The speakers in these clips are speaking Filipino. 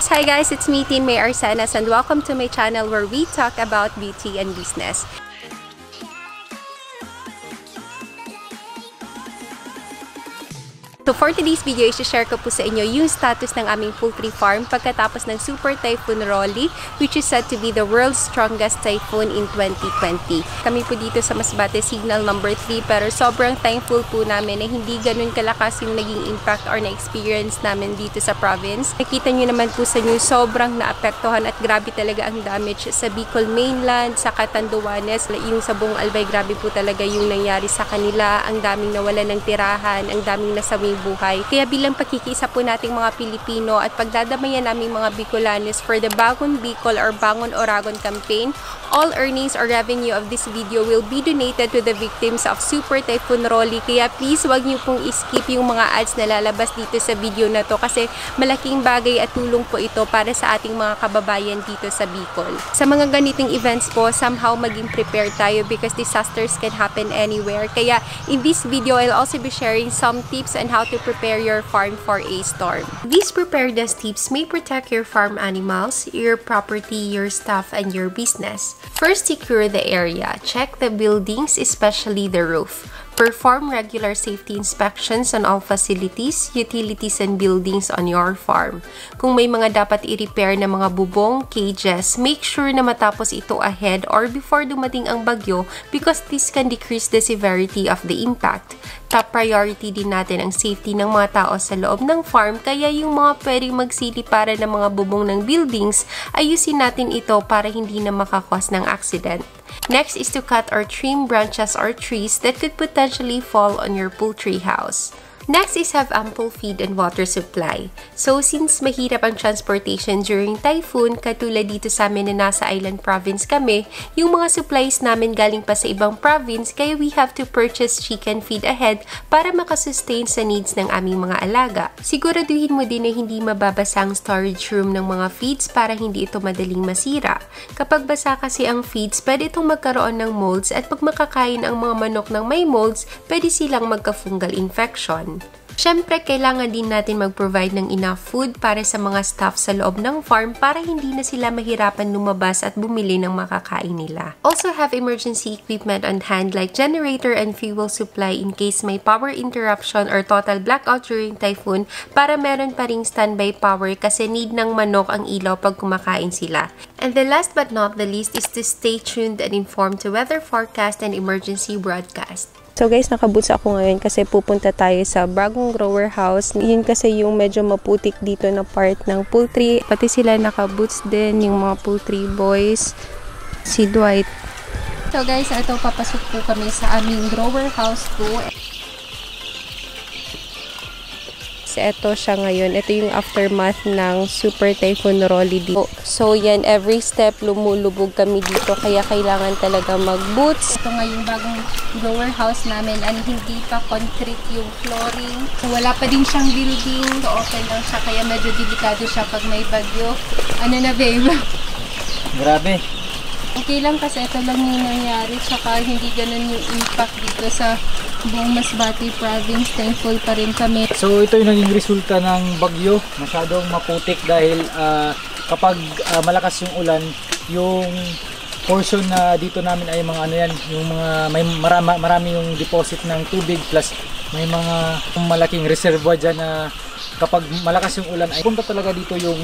Yes, hi guys, it's me, Tinmay Arcenas, and welcome to my channel where we talk about beauty and business. So for today's video, i-share ko po sa inyo yung status ng aming poultry farm pagkatapos ng Super Typhoon ROLLY, which is said to be the world's strongest typhoon in 2020. Kami po dito sa Masbate, signal number 3, pero sobrang thankful po namin na hindi ganun kalakas yung naging impact or na-experience namin dito sa province. Nakita nyo naman po sa news, sobrang naapektuhan at grabe talaga ang damage sa Bicol mainland, sa Catanduanes, yung sa buong Albay, grabe po talaga yung nangyari sa kanila. Ang daming nawalan ng tirahan, ang daming nasawing buhay. Kaya bilang pakikiisa po nating mga Pilipino at pagdadamayan naming mga Bicolanos for the Bangon Bicol or Bangon Oragon campaign, all earnings or revenue of this video will be donated to the victims of Super Typhoon ROLLY. Kaya please wag niyo pong skip yung mga ads na lalabas dito sa video na to kasi malaking bagay at tulong po ito para sa ating mga kababayan dito sa Bicol. Sa mga ganitong events po, somehow maging prepared tayo because disasters can happen anywhere. Kaya in this video, I'll also be sharing some tips on how to prepare your farm for a storm. These preparedness tips may protect your farm animals, your property, your staff, and your business. First, secure the area. Check the buildings, especially the roof. Perform regular safety inspections on all facilities, utilities, and buildings on your farm. Kung may mga dapat i-repair na mga bubong, cages, make sure na matapos ito ahead or before dumating ang bagyo because this can decrease the severity of the impact. Top priority din natin ang safety ng mga tao sa loob ng farm, kaya yung mga pwedeng magsili para ng mga bubong ng buildings, ayusin natin ito para hindi na makakos ng accident. Next is to cut or trim branches or trees that could potentially fall on your poultry house. Next is have ample feed and water supply. So since mahirap ang transportation during typhoon, katulad dito sa amin na nasa island province kami, yung mga supplies namin galing pa sa ibang province, kaya we have to purchase chicken feed ahead para makasustain sa needs ng aming mga alaga. Siguraduhin mo din na hindi mababasa ang storage room ng mga feeds para hindi ito madaling masira. Kapag basa kasi ang feeds, pwede itong magkaroon ng molds at pag makakain ang mga manok ng may molds, pwede silang magka-fungal infection. Siyempre, kailangan din natin mag-provide ng enough food para sa mga staff sa loob ng farm para hindi na sila mahirapan lumabas at bumili ng makakain nila. Also have emergency equipment on hand like generator and fuel supply in case may power interruption or total blackout during typhoon para meron pa ring standby power kasi need ng manok ang ilaw pag kumakain sila. And the last but not the least is to stay tuned and informed to weather forecast and emergency broadcast. So guys, nakaboots ako ngayon kasi pupunta tayo sa bagong grower house. Yun kasi yung medyo maputik dito na part ng poultry. Pati sila nakaboots din, yung mga poultry boys. Si Dwight. So guys, ito papasok po kami sa aming grower house po. Ito siya ngayon. Ito yung aftermath ng Super Typhoon ROLLY dito. So yan, every step lumulubog kami dito kaya kailangan talaga mag-boots. Ito nga yung bagong grower house namin and hindi pa concrete yung flooring. So wala pa din siyang building. So open lang siya kaya medyo delikado siya pag may bagyo. Ano na babe? Grabe. Okay lang kasi ito lang yung nangyari tsaka hindi ganun yung impact dito sa buong Masbate province. Thankful pa rin kami. So ito yung naging resulta ng bagyo. Masyadong maputik dahil kapag malakas yung ulan, yung portion na dito namin ay mga ano yan, yung mga may marami yung deposit ng tubig plus may mga malaking reservoir dyan na kapag malakas yung ulan ay punta talaga dito yung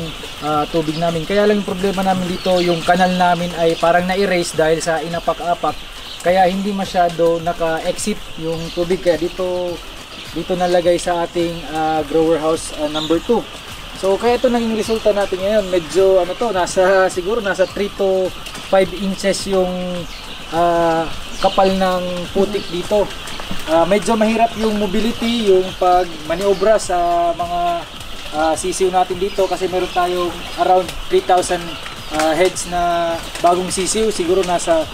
tubig namin. Kaya lang yung problema namin dito, yung kanal namin ay parang na-erase dahil sa inapak-apak. Kaya hindi masyado naka-exit yung tubig. Kaya dito nalagay sa ating grower house number 2. So kaya ito naging resulta natin ngayon. Medyo ano to, siguro nasa 3 to 5 inches yung kapal ng putik dito. Medyo mahirap yung mobility, yung pag-maniobra sa mga sisiw natin dito kasi meron tayong around 3,000 heads na bagong sisiw. Siguro nasa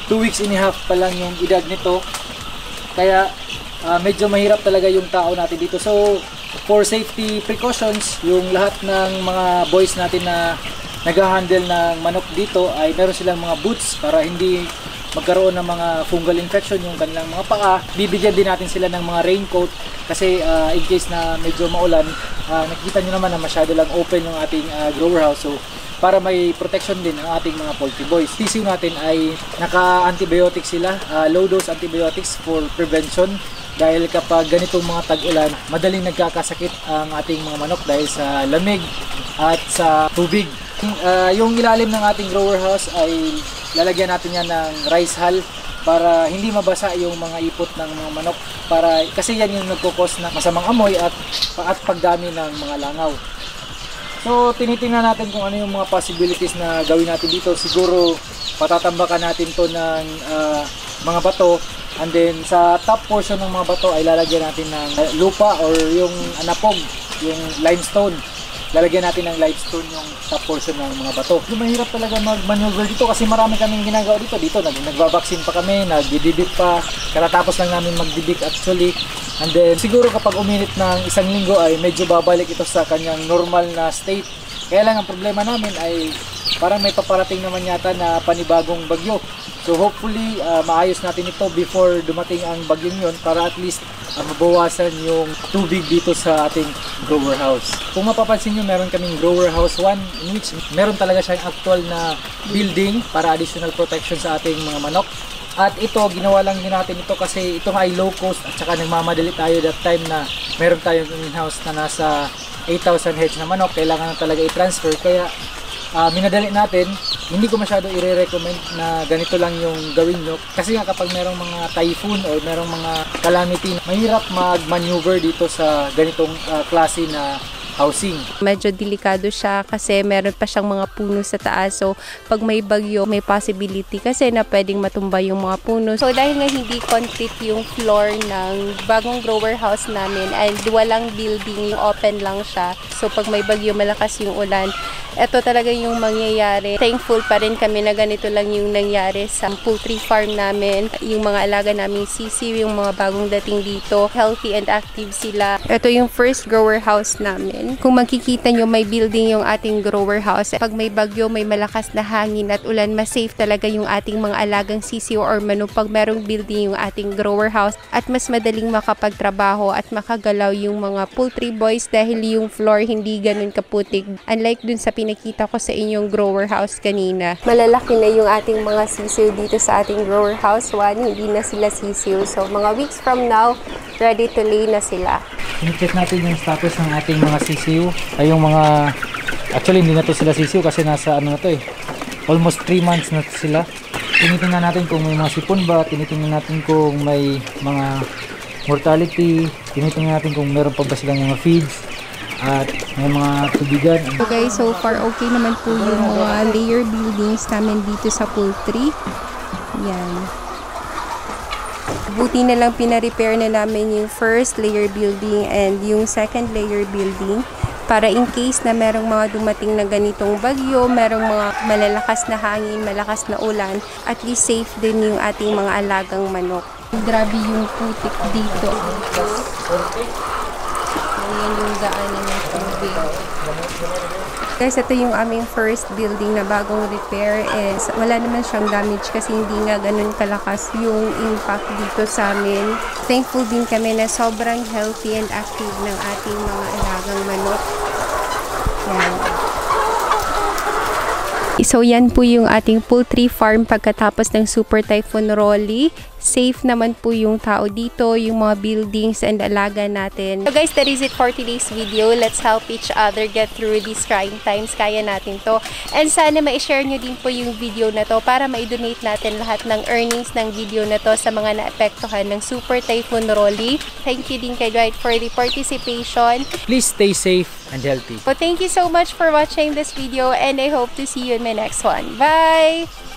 2 weeks and a half pa lang yung edad nito. Kaya medyo mahirap talaga yung tao natin dito. So for safety precautions, yung lahat ng mga boys natin na nag-handle ng manok dito ay meron silang mga boots para hindi magkaroon ng mga fungal infection yung kanilang mga paa. Bibigyan din natin sila ng mga raincoat kasi in case na medyo maulan, nakikita nyo naman na masyado lang open yung ating grower house. So para may protection din ang ating mga poultry boys. Sisiw natin ay naka-antibiotics sila, low dose antibiotics for prevention. Dahil kapag ganitong mga tag-ulan, madaling nagkakasakit ang ating mga manok dahil sa lamig at sa tubig. Yung ilalim ng ating grower house ay lalagyan natin yan ng rice hull para hindi mabasa yung mga ipot ng mga manok. Kasi yan yung nagkukos ng masamang amoy at pagdami ng mga langaw. So tinitingnan natin kung ano yung mga possibilities na gawin natin dito. Siguro patatambakan natin to ng mga bato, and then sa top portion ng mga bato ay lalagyan natin ng lupa or yung anapog, yung limestone. Lalagyan natin ng limestone yung top portion ng mga bato. Mahirap talaga mag-maneuver dito kasi marami kaming ginagawa dito. Nagbabaksin pa kami, nagdidibik pa. Katatapos lang namin magdibik actually. And then siguro kapag uminit ng isang linggo ay medyo babalik ito sa kanyang normal na state. Kaya lang ang problema namin ay parang may paparating naman yata na panibagong bagyo. So hopefully maayos natin ito before dumating ang bagyong yun para at least mabawasan yung tubig dito sa ating grower house. Kung mapapansin nyo, meron kaming grower house 1 in which meron talaga siyang actual na building para additional protection sa ating mga manok. At ito, ginawa lang din natin ito kasi ito ay low cost at saka nagmamadali tayo that time na meron tayong in-house na nasa 8,000 heads na manok. Kailangan na talaga i-transfer kaya minadali natin. Hindi ko masyado i-recommend na ganito lang yung gawin nyo kasi nga kapag merong mga typhoon or merong mga calamity, mahirap mag-maneuver dito sa ganitong klase na housing. Medyo delikado siya kasi meron pa siyang mga puno sa taas. So, pag may bagyo, may possibility kasi na pwedeng matumba yung mga puno. So, dahil nga hindi concrete yung floor ng bagong grower house namin and walang building, open lang siya. So, pag may bagyo, malakas yung ulan, ito talaga yung mangyayari. Thankful pa rin kami na ganito lang yung nangyari sa poultry farm namin. Yung mga alaga naming sisiw, yung mga bagong dating dito, healthy and active sila. Ito yung first grower house namin. Kung makikita nyo, may building yung ating grower house. Pag may bagyo, may malakas na hangin at ulan, mas safe talaga yung ating mga alagang sisiw or manok pag merong building yung ating grower house at mas madaling makapagtrabaho at makagalaw yung mga poultry boys dahil yung floor hindi ganun kaputik. Unlike dun sa pinakita ko sa inyong grower house kanina. Malalaki na yung ating mga sisiw dito sa ating grower house 1. Hindi na sila sisiw. So, mga weeks from now, ready to lay na sila. Check natin yung status ng ating mga sisiw. Ay yung mga, actually hindi na to sila sisiw kasi nasa ano na to almost 3 months na sila. Tinitingnan natin kung may mga sipon ba, tinitingnan natin kung may mga mortality, tinitingnan natin kung meron pa ba silang mga feeds at may mga tubigan. So guys, so far okay naman po yung mga layer buildings namin dito sa poultry. Yan. Buti na lang pina-repair na namin yung first layer building and yung second layer building para in case na merong mga dumating na ganitong bagyo, merong mga malalakas na hangin, malakas na ulan, at least safe din yung ating mga alagang manok. Grabe yung putik dito. Ayan yung daanan ng tubig. Guys, ito yung aming first building na bagong repair. Wala naman siyang damage kasi hindi nga ganun kalakas yung impact dito sa amin. Thankful din kami na sobrang healthy and active ng ating mga alagang manok. Yan. So yan po yung ating poultry farm pagkatapos ng Super Typhoon ROLLY. Safe naman po yung tao dito, yung mga buildings and alaga natin. So guys, that is it for today's video. Let's help each other get through these trying times. Kaya natin to. And sana ma-share nyo din po yung video na to para ma-donate natin lahat ng earnings ng video na to sa mga naapektuhan ng Super Typhoon ROLLY. Thank you din kay Dwight for the participation. Please stay safe and healthy. So thank you so much for watching this video and I hope to see you in my next one. Bye!